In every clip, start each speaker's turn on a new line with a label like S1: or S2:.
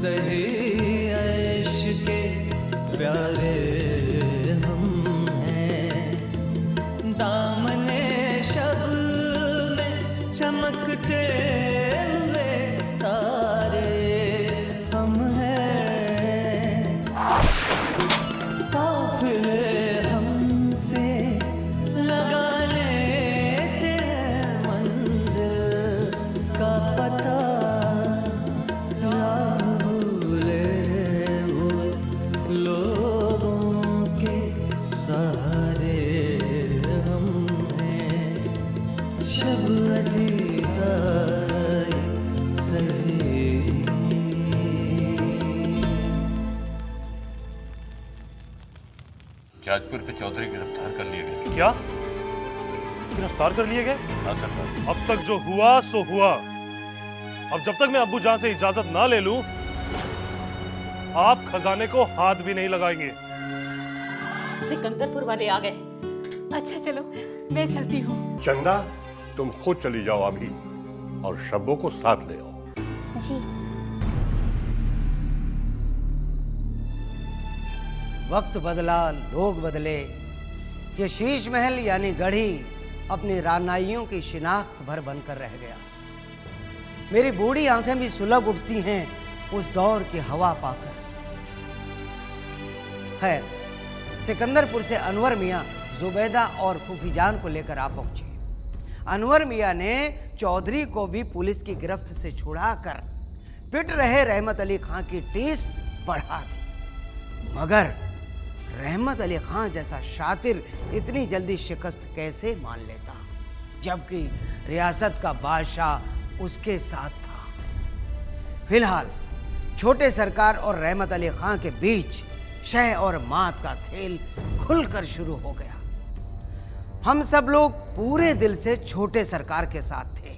S1: सही अर्श के प्यारे हम हैं, दामने शब में चमकते हुए तारे हम हैं, काफिले हमसे लगा लेते हैं मंजिल का पता, लोगों के सहारे हम हैं, शब अज़ीज़ा सही।
S2: जाजपुर के चौधरी गिरफ्तार कर लिए गए।
S3: क्या गिरफ्तार कर लिए गए?
S2: हाँ सरकार।
S3: अब तक जो हुआ सो हुआ। अब जब तक मैं अब्बू जान से इजाजत ना ले लूं, आप खजाने को हाथ भी नहीं लगाएंगे।
S4: सिकंदरपुर वाले आ गए। अच्छा चलो मैं चलती हूँ।
S5: चंदा, तुम खुद चली जाओ अभी और शब्बों को साथ ले आओ।
S6: जी।
S7: वक्त बदला, लोग बदले, ये शीश महल यानी गढ़ी अपनी रानाइयों की शिनाख्त भर बनकर रह गया। मेरी बूढ़ी आंखें भी सुलग उठती हैं उस दौर की हवा पाकर। खैर, सिकंदरपुर से अनवर मियाँ जुबैदा और फूफी जान को लेकर आ पहुंचे। अनवर मियाँ ने चौधरी को भी पुलिस की गिरफ्त से छुड़ाकर पिट रहे रहमत अली खां की टीस बढ़ा दी। मगर रहमत अली खां जैसा शातिर इतनी जल्दी शिकस्त कैसे मान लेता, जबकि रियासत का बादशाह उसके साथ था। फिलहाल छोटे सरकार और रहमत अली खां के बीच शह और मात का खेल खुलकर शुरू हो गया। हम सब लोग पूरे दिल से छोटे सरकार के साथ थे,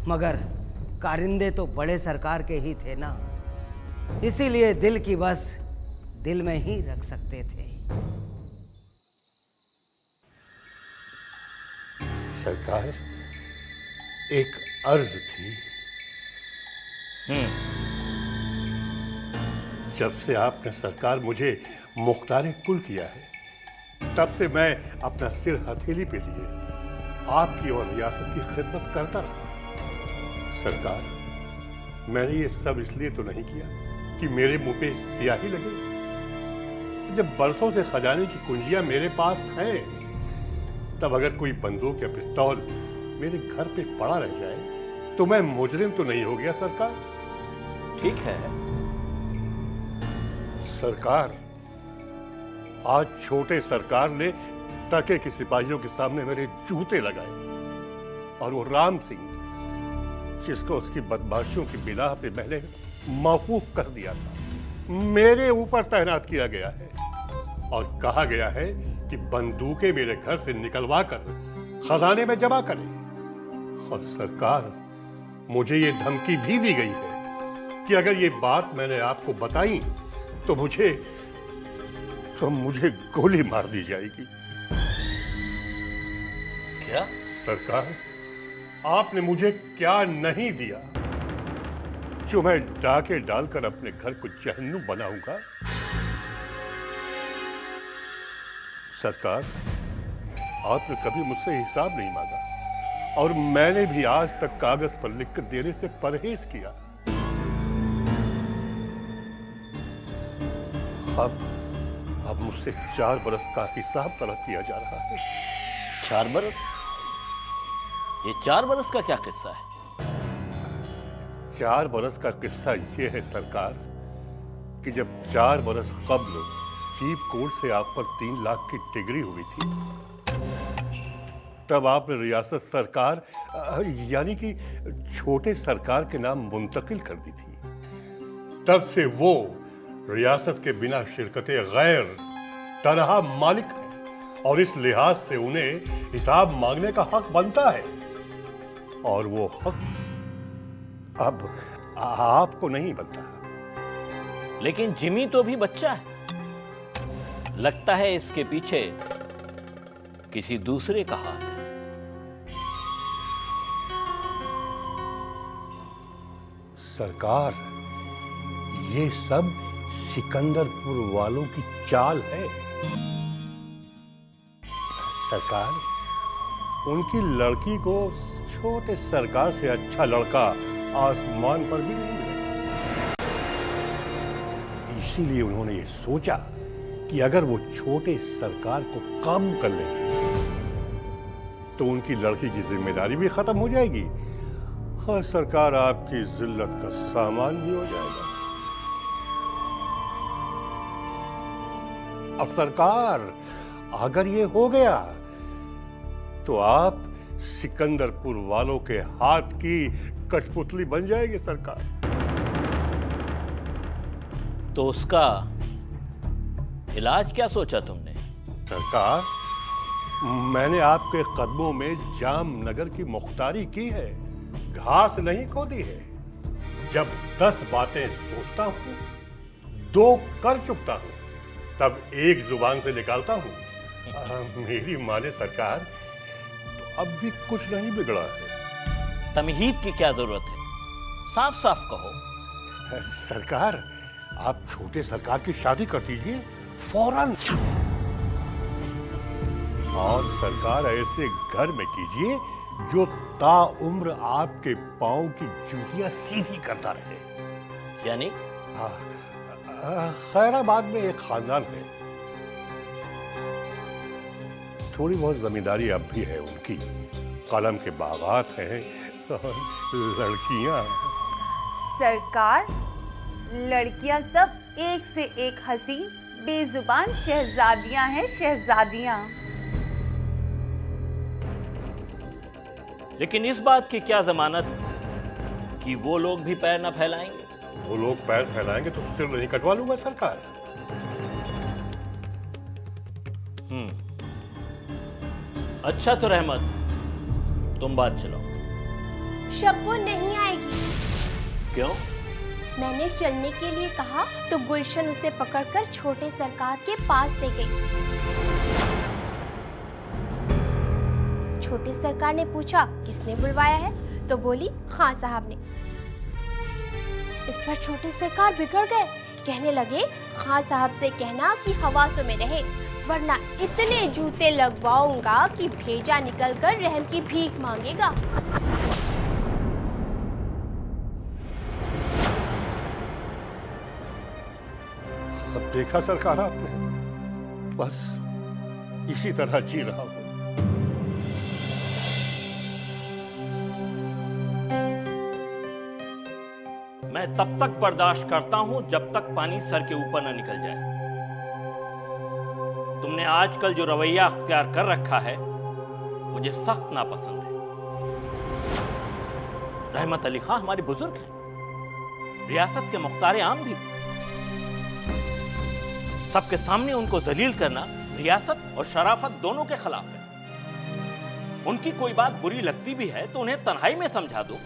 S7: मगर कारिंदे तो बड़े सरकार के ही थे ना, इसीलिए दिल की बस दिल में ही रख सकते थे।
S5: सरकार, एक अर्ज थी। जब से आपने सरकार मुझे मुख्तार कुल किया है, तब से मैं अपना सिर हथेली पे लिए आपकी और रियासत की खिदमत करता रहा। सरकार, मैंने ये सब इसलिए तो नहीं किया कि मेरे मुंह पे स्याही लगे। जब बरसों से खजाने की कुंजियां मेरे पास हैं, तब अगर कोई बंदूक या पिस्तौल मेरे घर पे पड़ा रह जाए तो मैं मुजरिम तो नहीं हो गया सरकार?
S8: ठीक है
S5: सरकार, आज छोटे सरकार ने टके के सिपाहियों के सामने मेरे जूते लगाए, और वो राम सिंह, जिसको उसकी बदमाशियों की बिना पे मैंने मौकूफ कर दिया था, मेरे ऊपर तैनात किया गया है और कहा गया है कि बंदूकें मेरे घर से निकलवा कर खजाने में जमा करें। और सरकार, मुझे ये धमकी भी दी गई है कि अगर ये बात मैंने आपको बताई तो मुझे गोली मार दी जाएगी।
S8: क्या?
S5: सरकार, आपने मुझे क्या नहीं दिया जो मैं डाके डालकर अपने घर को जहन्नुम बनाऊंगा? सरकार, आपने कभी मुझसे हिसाब नहीं मांगा और मैंने भी आज तक कागज पर लिखकर देने से परहेज किया। अब मुझसे 4 बरस का हिसाब तलब किया जा रहा है।
S8: 4 बरस? ये 4 बरस का क्या किस्सा है?
S5: 4 बरस का किस्सा यह है सरकार कि जब 4 बरस कब्ल चीफ कोर्ट से आप पर 3 लाख की डिग्री हुई थी, तब आपने रियासत सरकार यानी कि छोटे सरकार के नाम मुंतकिल कर दी थी। तब से वो रियासत के बिना शिरकते गैर तनहा मालिक है और इस लिहाज से उन्हें हिसाब मांगने का हक बनता है, और वो हक अब आपको नहीं बनता।
S8: लेकिन जिमी तो भी बच्चा है, लगता है इसके पीछे किसी दूसरे का हाथ है।
S5: सरकार, ये सब सिकंदरपुर वालों की चाल है। सरकार, उनकी लड़की को छोटे सरकार से अच्छा लड़का आसमान पर भी नहीं मिलेगा। इसीलिए उन्होंने ये सोचा कि अगर वो छोटे सरकार को काबू कर लेंगे तो उनकी लड़की की जिम्मेदारी भी खत्म हो जाएगी और सरकार आपकी जिल्लत का सामान भी हो जाएगा। अब सरकार, अगर ये हो गया तो आप सिकंदरपुर वालों के हाथ की कठपुतली बन जाएगी सरकार।
S8: तो उसका इलाज क्या सोचा तुमने?
S5: सरकार, मैंने आपके कदमों में जामनगर की मुख्तारी की है, घास नहीं खोदी है। जब 10 बातें सोचता हूं, 2 कर चुकता हूं, तब एक जुबान से निकालता हूं। मेरी माने सरकार, तो अब भी कुछ नहीं बिगड़ा है।
S8: तमहीद की क्या जरूरत है? साफ साफ कहो।
S5: सरकार, आप छोटे सरकार की शादी कर दीजिए फौरन। और सरकार ऐसे घर में कीजिए जो ताउम्र आपके पांव की जूतियां सीधी करता रहे।
S8: यानी?
S5: खैराबाद में एक खानदान है, थोड़ी बहुत जमींदारी अब भी है उनकी, कलम के बागात हैं और लड़कियां।
S6: सरकार, लड़कियां सब एक से एक हसीन बेजुबान शहजादियां हैं, शहजादियां।
S8: लेकिन इस बात की क्या जमानत कि वो लोग भी पैर न फैलाएंगे?
S5: वो लोग पैर फैलाएंगे तो सिर नहीं कटवा लूंगा सरकार।
S8: अच्छा तो रहमत, तुम बात चलाओ।
S9: शब्बो नहीं आएगी।
S8: क्यों?
S9: मैंने चलने के लिए कहा तो गुलशन उसे पकड़कर छोटे सरकार के पास ले गई। छोटे सरकार ने पूछा किसने बुलवाया है, तो बोली खां साहब ने। इस पर छोटे सरकार बिगड़ गए, कहने लगे खां साहब से कहना कि हवासों में रहे, वरना इतने जूते लगवाऊंगा कि भेजा निकलकर रहम की भीख मांगेगा।
S5: अब देखा सरकार आपने, बस इसी तरह जी रहा हूं।
S8: मैं तब तक बर्दाश्त करता हूं जब तक पानी सर के ऊपर न निकल जाए। तुमने आजकल जो रवैया अख्तियार कर रखा है मुझे सख्त नापसंद है। रहमत अली खां हमारे बुजुर्ग हैं, रियासत के मुख्तार आम भी। सबके सामने उनको जलील करना रियासत और शराफत दोनों के खिलाफ है। उनकी कोई बात बुरी लगती भी है तो उन्हें तन्हाई में समझा दो।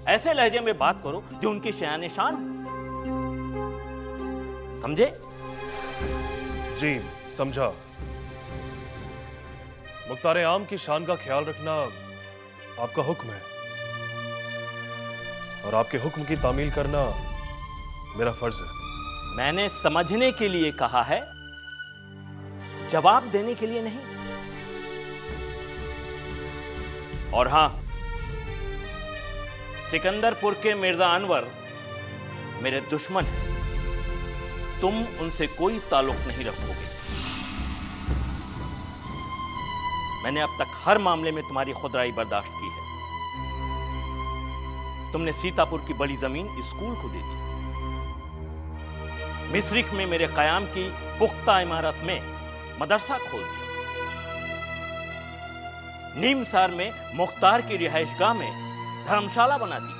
S8: ऐसे लहजे में बात करो जो उनकी शान शान, समझे?
S3: जी समझा। मुख्तार आम की शान का ख्याल रखना आपका हुक्म है और आपके हुक्म की तामील करना मेरा फर्ज है।
S8: मैंने समझने के लिए कहा है, जवाब देने के लिए नहीं। और हां, सिकंदरपुर के मिर्जा अनवर मेरे दुश्मन हैं, तुम उनसे कोई ताल्लुक नहीं रखोगे। मैंने अब तक हर मामले में तुम्हारी खुदराई बर्दाश्त की है। तुमने सीतापुर की बड़ी जमीन स्कूल को दे दी, मिस्रिक में मेरे कयाम की पुख्ता इमारत में मदरसा खोल दिया, नीमसार में मुख्तार की रिहाइशगाह में धर्मशाला बना दी।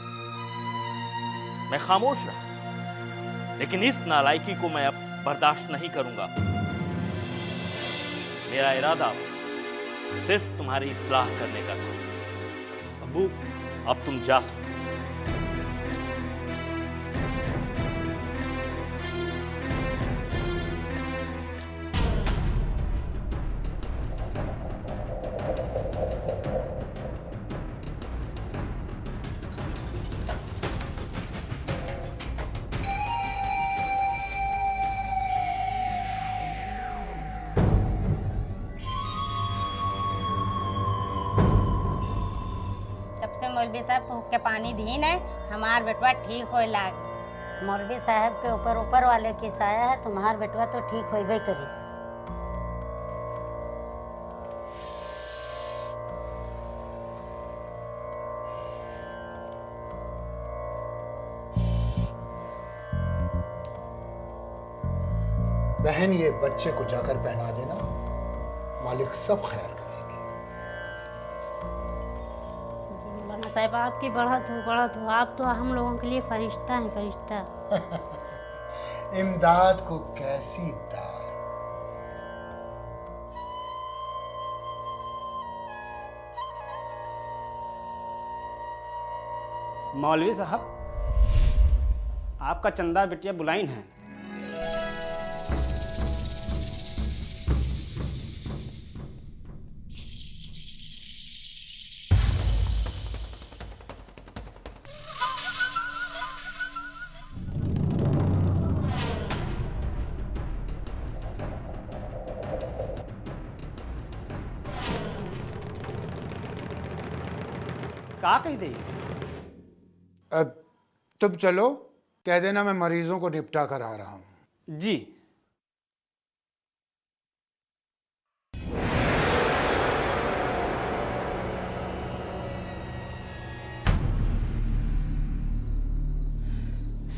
S8: मैं खामोश रहा, लेकिन इस नालायकी को मैं अब बर्दाश्त नहीं करूंगा। मेरा इरादा सिर्फ तुम्हारी इस्लाह करने का था। अब्बू, अब तुम जा सकते।
S10: मौलवी साहब फूक के पानी दी ने हमार बेटवा ठीक होए लाग।
S11: मौलवी साहब के ऊपर ऊपर वाले की साया है, तुम्हार बेटवा तो ठीक होइबे करी।
S12: बहन, ये बच्चे को जाकर पहना देना, मालिक सब ख्याल करेंगे।
S11: जी मौलाना साहब, आपकी बढ़त हो, आप तो हम लोगों के लिए फरिश्ता हैं, फरिश्ता।
S12: इमदाद को कैसी दाद।
S13: मौलवी साहब, आपका चंदा बिटिया बुलाइन है। का कह दे?
S12: अब तुम चलो, कह देना मैं मरीजों को निपटा कर आ रहा हूं।
S13: जी।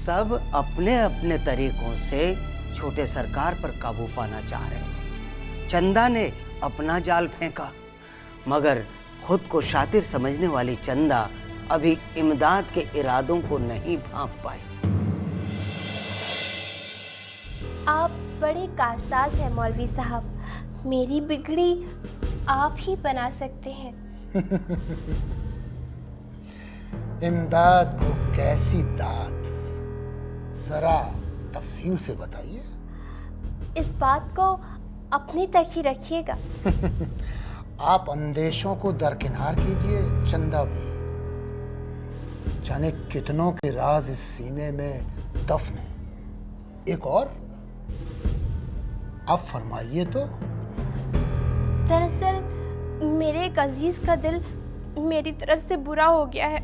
S7: सब अपने अपने तरीकों से छोटे सरकार पर काबू पाना चाह रहे थे। चंदा ने अपना जाल फेंका, मगर खुद को शातिर समझने वाली चंदा अभी इमदाद के इरादों को नहीं भांप पाई।
S9: आप बड़े कारसाज हैं मौलवी साहब, मेरी बिगड़ी आप ही बना सकते हैं।
S12: इमदाद को कैसी दाद, जरा तफसील से बताइए।
S9: इस बात को अपने तक ही रखिएगा।
S12: आप अंदेशों को दरकिनार कीजिए चंदा भी, जाने कितनों के राज इस सीने में दफन है। एक और आप फरमाइए तो।
S9: दरअसल मेरे एक अजीज का दिल मेरी तरफ से बुरा हो गया है।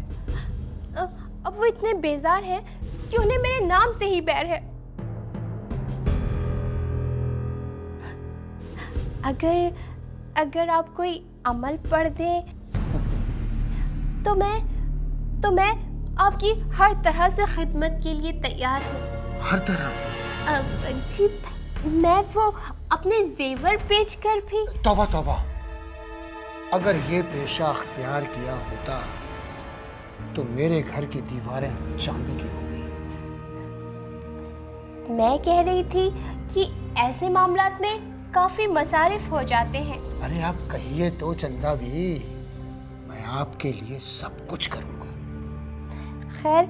S9: अब वो इतने बेजार हैं कि उन्हें मेरे नाम से ही बैर है। अगर आप कोई अमल पढ़ दें तो मैं आपकी हर तरह से खिदमत के लिए तैयार हूँ।
S12: हर तरह से?
S9: जी, मैं वो अपने जेवर बेच कर भी।
S12: तौबा तौबा, अगर ये पेशा अख्तियार किया होता तो मेरे घर की दीवारें चांदी की हो गई होती।
S9: मैं कह रही थी कि ऐसे मामलात में काफी मसारिफ हो जाते हैं।
S12: अरे आप कहिए तो चंदा भी, मैं आपके लिए सब कुछ करूंगा।
S9: खैर,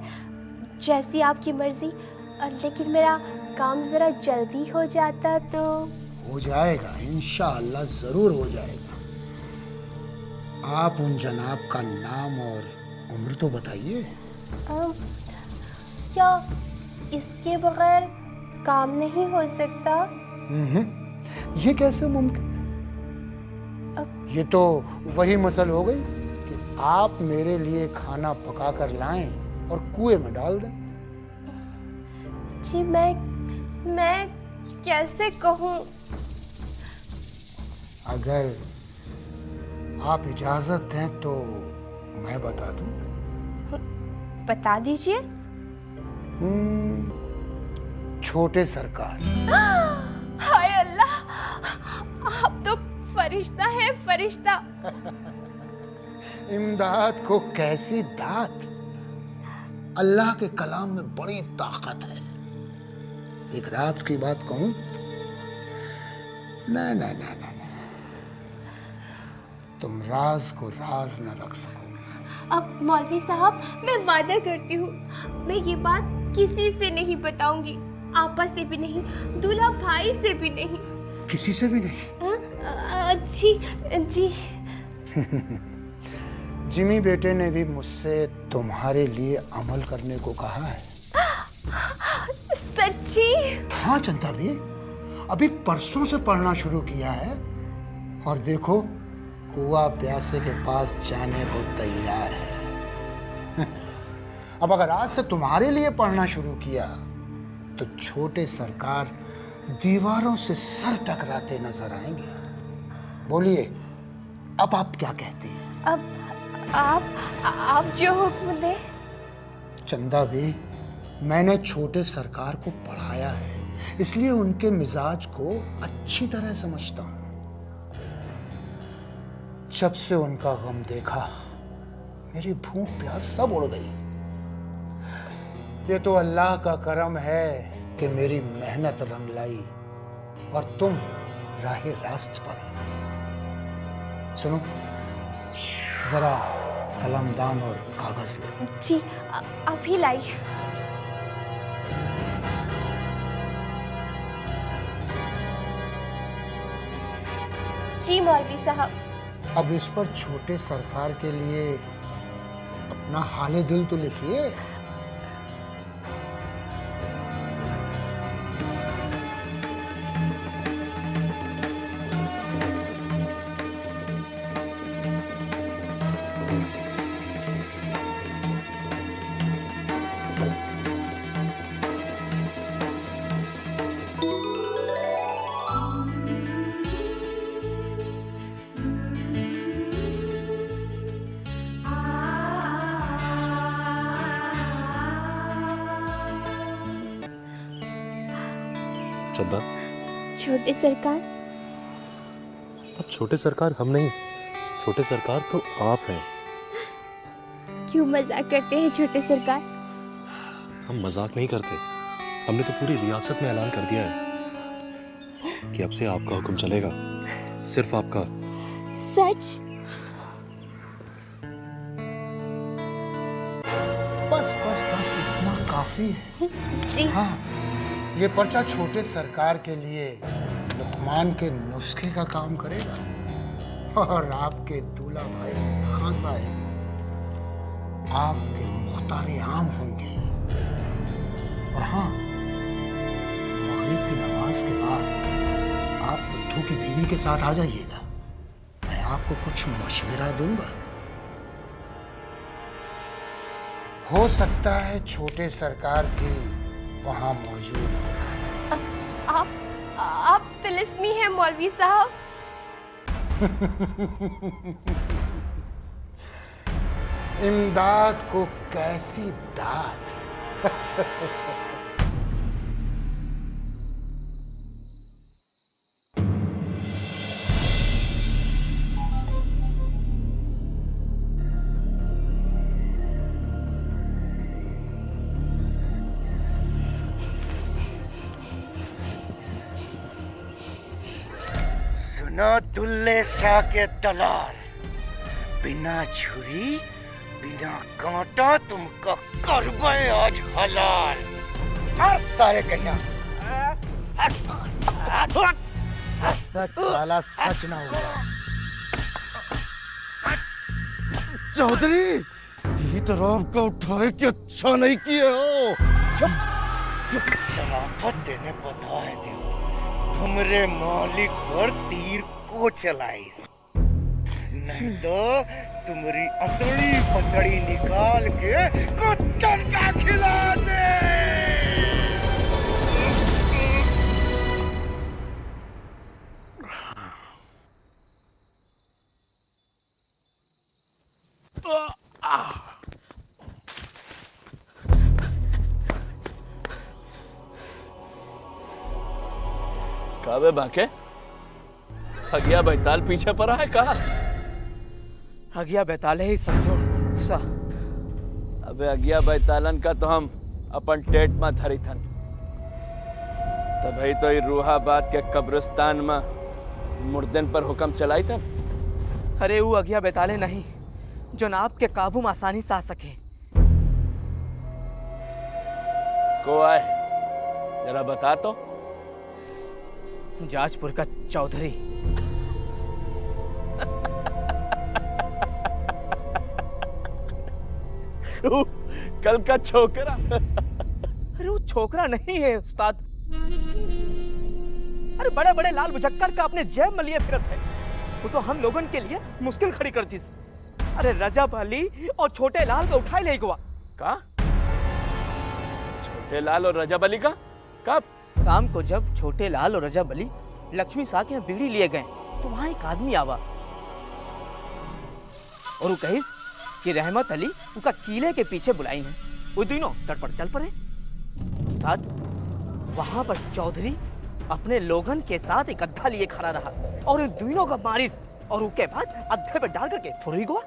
S9: जैसी आपकी मर्जी, लेकिन मेरा काम जरा जल्दी हो जाता तो।
S12: हो जाएगा, इंशाअल्लाह जरूर हो जाएगा। आप उन जनाब का नाम और उम्र तो बताइए।
S9: क्या इसके बगैर काम नहीं हो सकता?
S12: ये कैसे मुमकिन है? ये तो वही मसल हो गई कि आप मेरे लिए खाना पका कर लाएं और कुएं में डाल दें।
S9: जी, मैं कैसे कहूँ?
S12: अगर आप इजाजत दें तो मैं बता दूं।
S9: बता दीजिए।
S12: छोटे सरकार।
S9: हाय अल्लाह, आप तो फरिश्ता है, फरिश्ता।
S12: इमदाद को कैसी दात। अल्लाह के कलाम में बड़ी ताकत है। एक राज की बात कहूं? ना ना ना ना, तुम राज को राज न रख सकोगे।
S9: अब मौलवी साहब, मैं वादा करती हूँ, मैं ये बात किसी से नहीं बताऊंगी, आपा से भी नहीं, दूल्हा भाई से भी नहीं।
S12: किसी से भी नहीं?
S9: जी जी।
S12: जिमी बेटे ने भी मुझसे तुम्हारे लिए अमल करने को कहा है।
S9: सच्ची?
S12: हाँ चंदा भी, अभी परसों से पढ़ना शुरू किया है और देखो कुआं प्यासे के पास जाने को तैयार है। अब अगर आज से तुम्हारे लिए पढ़ना शुरू किया तो छोटे सरकार दीवारों से सर टकराते नजर आएंगे। बोलिए, अब आप क्या कहती हैं?
S9: अब आप जो हुक्म दें।
S12: चंदा भी, मैंने छोटे सरकार को पढ़ाया है, इसलिए उनके मिजाज को अच्छी तरह समझता हूं। जब से उनका गम देखा, मेरी भूख प्यास सब उड़ गई। ये तो अल्लाह का करम है कि मेरी मेहनत रंग लाई और तुम राहे रास्त पर हो गई। सुनो, जरा कलमदान और कागज ले।
S9: जी, अभी लाइए। जी मौलवी साहब।
S12: अब इस पर छोटे सरकार के लिए अपना हाले दिल तो लिखिए।
S3: चंदा,
S9: छोटे सरकार।
S3: अब छोटे सरकार हम नहीं, छोटे सरकार तो आप हैं।
S9: क्यों मजाक करते हैं छोटे सरकार?
S3: हम मजाक नहीं करते, हमने तो पूरी रियासत में ऐलान कर दिया है कि अब से आपका हुक्म चलेगा, सिर्फ आपका।
S9: सच?
S12: बस बस बस, इतना काफी है।
S9: जी
S12: हाँ, ये पर्चा छोटे सरकार के लिए लुकमान के नुस्खे का काम करेगा और आपके दूल्हा भाई खान साहब आपके मुख्तारे आम होंगे। और हाँ, मगरिब की नमाज के बाद आप बुद्धू की बीवी के साथ आ जाइएगा, मैं आपको कुछ मशवरा दूंगा। हो सकता है छोटे सरकार भी वहां मौजूद हो।
S9: आप तिलिस्मी हैं मौलवी साहब।
S12: इमदाद को कैसी दाद।
S14: सुनो दुल्ले शाह के दलाल, बिना छुरी बिना कांटा तुमको करबे आज हलाल। हर सारे कन्या
S12: सच साला सच ना हुआ।
S5: चौधरी, ये तो राम का उठाए कि अच्छा नहीं किया हो।
S14: चुप शराफत देने बताए दो, हमरे मालिक पर तीर को चलाइस, नहीं तो तुम्हारी अतड़ी पतड़ी निकाल के कुत्तन का खिला दे।
S15: काबे बाके हगिया बैताल पीछे पड़ा है कहा?
S16: हगिया बैताले ही समझो सा।
S15: अबे अगिया बैतालन का तो हम अपन टेट में धरी थन, तभी तो रूहाबाद के कब्रिस्तान में मुर्दन पर हुक्म चलाई थन।
S16: अरे वो अगिया बैताले नहीं जो ना आपके काबू में आसानी से आ सके।
S15: को आए जरा बता तो।
S16: जाजपुर का चौधरी।
S15: कल का छोकरा।
S16: अरे वो छोकरा नहीं है उस्ताद, अरे बड़े बड़े लाल बुझक्कर का अपने जेब में लिए फिरत है। वो तो हम लोगन के लिए मुश्किल खड़ी कर दी। अरे रजब अली और छोटे लाल को उठाई ले गवा।
S15: का? छोटे लाल और रजब अली का कब?
S16: शाम को जब छोटे लाल और रजब अली लक्ष्मी शाह के यहाँ बीड़ी लिए गए तो वहां एक आदमी आवा और वो कहिस कि रहमत अली उनका किले के पीछे बुलाई है। वो दोनों तट पर चल पड़े। वहां पर चौधरी अपने लोगन के साथ एक गड्ढा लिए खड़ा रहा और इन दोनों का मारिस और उसके बाद अद्धे पे डाल करके फुरी गया।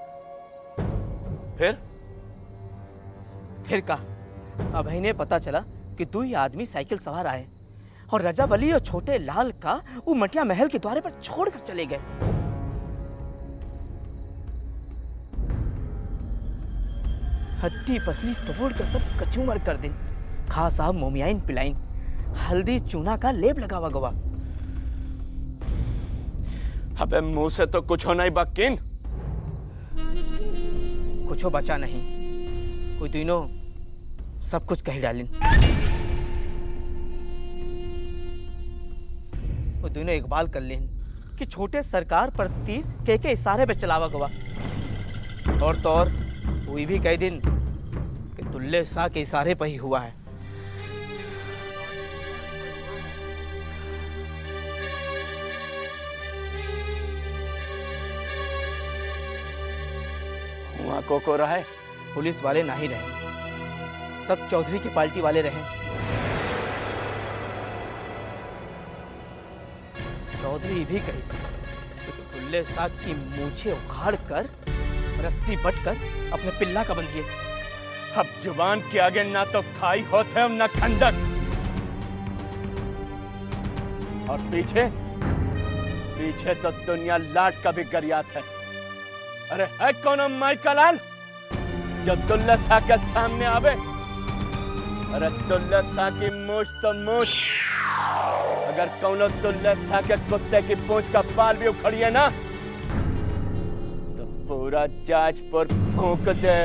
S16: फिर का अब इन्हें पता चला कि दो ही आदमी साइकिल सवार आए और रजब अली और छोटे लाल का वो मटिया महल के द्वारे पर छोड़कर चले गए। हड्डी पसली तोड़कर सब कचूमर कर दिन। खास साहब मोमियाइन पिलाइन, हल्दी चूना का लेप लगावा गवा।
S15: अबे मुंह से तो कुछ होना ही बकिन।
S16: कुछ बचा नहीं, कोई तीनों सब कुछ कह डालिन। वो दोनों इकबाल कर लेन कि छोटे सरकार पर तीर के इशारे पे चलावा गवा। और तो और वो भी कह दिन कि दुल्ले शाह के इशारे पर ही हुआ है।
S15: वहां को रहा है?
S16: पुलिस वाले नहीं रहे, सब चौधरी की पार्टी वाले रहे। चौधरी भी कही तो दुल्ले शाह की मूछें उखाड़ कर रस्सी बट कर अपने पिल्ला का बंधिए।
S15: अब जुबान के आगे ना तो खाई होते हम ना खंडक। और पीछे पीछे तो दुनिया लाट का भी गरियात है। अरे है कौन माई का लाल जो दुल्ला शाह के सामने आवे? अरे दुल्ला शाह की मूछ तो मूछ, अगर कौनो दुल्ला शाह के कुत्ते की पूंछ का बाल भी उखड़िए ना तो पूरा जाजपुर फूंक दे।